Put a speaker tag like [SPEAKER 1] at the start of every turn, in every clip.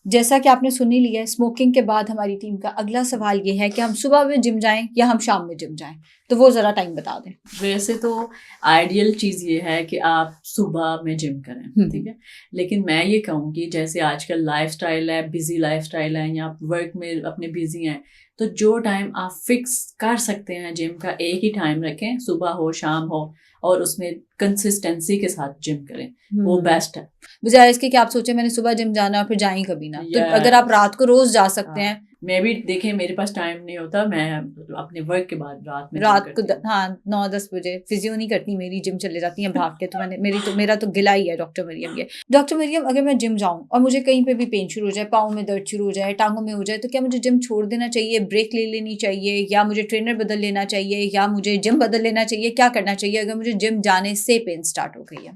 [SPEAKER 1] جیسا کہ آپ نے سن ہی لیا ہے، اسموکنگ کے بعد ہماری ٹیم کا اگلا سوال یہ ہے کہ ہم صبح میں جم جائیں یا ہم شام میں جم جائیں، تو وہ ذرا ٹائم بتا دیں.
[SPEAKER 2] ویسے تو آئیڈیل چیز یہ ہے کہ آپ صبح میں جم کریں، ٹھیک ہے، لیکن میں یہ کہوں گی جیسے آج کل لائف اسٹائل ہے، بزی لائف اسٹائل ہے، یا آپ ورک میں اپنے بزی ہیں، تو جو ٹائم آپ فکس کر سکتے ہیں جم کا، ایک ہی ٹائم رکھیں، صبح ہو شام ہو، اور اس میں کنسسٹینسی کے ساتھ جم کریں، وہ بیسٹ ہے.
[SPEAKER 1] بجائے اس کے کہ آپ سوچیں میں نے صبح جم جانا اور پھر جائیں کبھی نہ. تو اگر آپ رات کو روز جا سکتے ہیں.
[SPEAKER 2] میں بھی دیکھیں میرے پاس ٹائم نہیں ہوتا، میں اپنے ورک کے بعد
[SPEAKER 1] رات کو 9-10 بجے فزیو نہیں کرتی میری، جم چلے جاتی ہیں بھاگ کے. تو میرا تو گلا ہی ہے ڈاکٹر مریم یہ. ڈاکٹر مریم اگر میں جم جاؤں اور مجھے کہیں پہ بھی پین شروع ہو جائے، پاؤں میں درد شروع ہو جائے، ٹانگوں میں ہو جائے، تو کیا مجھے جم چھوڑ دینا چاہیے، بریک لے لینی چاہیے، یا مجھے ٹرینر بدل لینا چاہیے، یا مجھے جم بدل لینا چاہیے؟ کیا کرنا چاہیے اگر مجھے جم جانے سے پین سٹارٹ ہو گئی ہے؟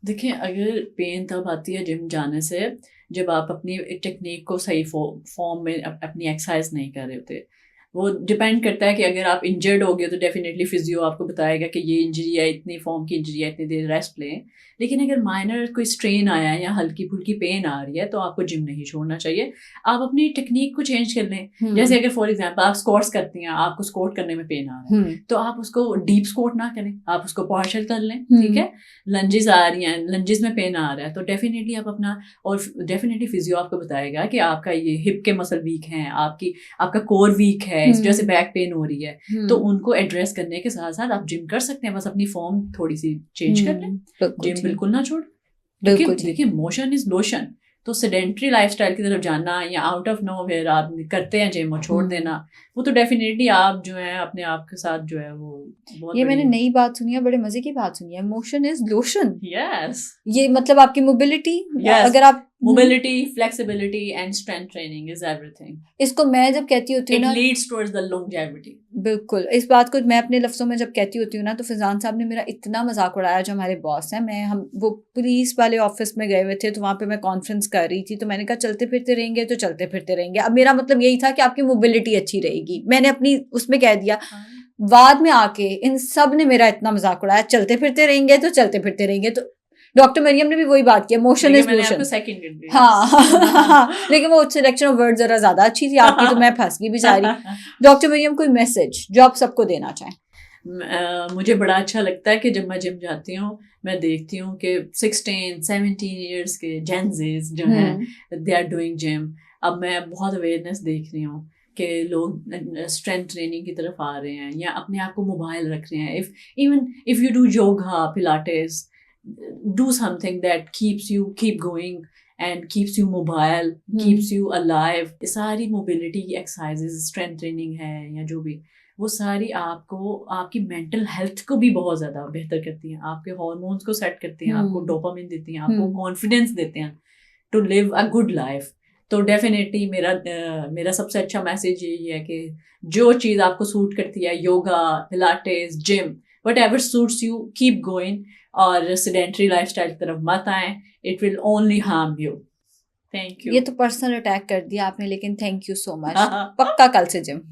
[SPEAKER 2] دیکھیں اگر پین تب آتی ہے جم جانے سے جب آپ اپنی ٹیکنیک کو صحیح فارم میں اپنی ایکسرسائز نہیں کر رہے ہوتے. وہ ڈپینڈ کرتا ہے کہ اگر آپ انجرڈ ہو گئے تو ڈیفینیٹلی فزیو آپ کو بتائے گا کہ یہ انجری ہے، اتنی فارم کی انجری ہے، اتنی دیر ریسٹ لیں. لیکن اگر مائنر کوئی اسٹرین آیا ہے یا ہلکی پھلکی پین آ رہی ہے تو آپ کو جم نہیں چھوڑنا چاہیے. آپ اپنی ٹیکنیک کو چینج کر لیں. جیسے اگر فار ایگزامپل آپ اسکواٹس کرتی ہیں، آپ کو اسکواٹ کرنے میں پین آ رہا ہے، تو آپ اس کو ڈیپ اسکواٹ نہ کریں، آپ اس کو پارشل کر لیں، ٹھیک ہے. لنجز آ رہی ہیں، لنجز میں پین آ رہا ہے، تو ڈیفینیٹلی آپ اپنا، اور ڈیفینیٹلی فزیو آپ کو بتائے گا کہ آپ کا یہ ہپ کے مسل ویک ہیں، آپ کا کور ویک ہے، اس وجہ سے بیک پین ہو رہی ہے، تو ان کو ایڈریس کرنے کے ساتھ ساتھ آپ جم کر سکتے ہیں. بس اپنی فارم تھوڑی سی چینج کر لیں، جم بالکل نہ چھوڑ. کیونکہ دیکھیں موشن از لوشن. تو سیڈینٹری لائف اسٹائل کی طرف جانا یا آؤٹ آف نو ویئر آپ کرتے ہیں جم اور چھوڑ دینا، وہ تو ڈیفینیٹلی آپ جو ہے اپنے آپ کے ساتھ جو ہے وہ بہت.
[SPEAKER 1] یہ میں نے نئی بات سنی ہے، بڑے مزے کی بات سنی ہے، موشن از لوشن.
[SPEAKER 2] یس،
[SPEAKER 1] یہ مطلب آپ کی موبلٹی، اگر آپ
[SPEAKER 2] mobility, flexibility and strength training is ایوری تھنگ.
[SPEAKER 1] اس کو میں جب کہتی ہوتی ہوں نا،
[SPEAKER 2] it leads towards the longevity.
[SPEAKER 1] بالکل، اس بات کو میں اپنے لفظوں میں جب کہتی ہوتی ہوں نا، تو فیضان صاحب نے میرا اتنا مذاق اڑایا، جو ہمارے باس ہیں. ہم وہ پولیس والے آفس میں گئے ہوئے تھے، تو وہاں پہ میں کانفرنس کر رہی تھی، تو میں نے کہا چلتے پھرتے رہیں گے تو چلتے پھرتے رہیں گے. اب میرا مطلب یہی تھا کہ آپ کی موبلٹی اچھی رہے گی. میں نے اپنی اس میں کہہ دیا. بعد میں آ کے ان سب نے میرا اتنا مذاق اڑایا، چلتے پھرتے رہیں گے تو چلتے پھرتے رہیں گے. تو ڈاکٹر مریم نے بھی وہی بات کی، موشن از موشن. ہاں لیکن وہ سلیکشن آف ورڈ ذرا زیادہ اچھی تھی آپ کی، تو میں پھنس گئی بیچاری. ڈاکٹر مریم کوئی میسج جو آپ سب کو دینا چاہیں؟
[SPEAKER 2] مجھے بڑا اچھا لگتا ہے کہ جب میں جم جاتی ہوں میں دیکھتی ہوں کہ 16-17 ایئرس کے جینزیز جو ہیں دے آر ڈوئنگ جم. اب میں بہت اویئرنیس دیکھ رہی ہوں کہ لوگ اسٹرینتھ ٹریننگ کی طرف آ رہے ہیں یا اپنے آپ کو موبائل رکھ رہے ہیں. if you do yoga, pilates, do something that keep going and keeps you mobile, keeps you alive. ساری موبلٹی کی ایکسرسائزز، اسٹرینتھ ٹریننگ ہے یا جو بھی، وہ ساری آپ کو آپ کی مینٹل ہیلتھ کو بھی بہت زیادہ بہتر کرتی ہیں، آپ کے ہارمونس کو سیٹ کرتی ہیں، آپ کو ڈوپامن دیتی ہیں، آپ کو کانفیڈینس دیتے ہیں to live a good life. تو ڈیفینیٹلی میرا سب سے اچھا میسیج یہی ہے کہ جو چیز آپ کو سوٹ کرتی ہے، yoga, pilates, gym, whatever suits you, keep going. اور سیڈینٹری لائف اسٹائل کی طرف مت آئیں، it will only harm you. Thank you.
[SPEAKER 1] یہ تو پرسنل اٹیک کر دیا آپ نے، لیکن تھینک یو سو مچ. پکا کل سے جم.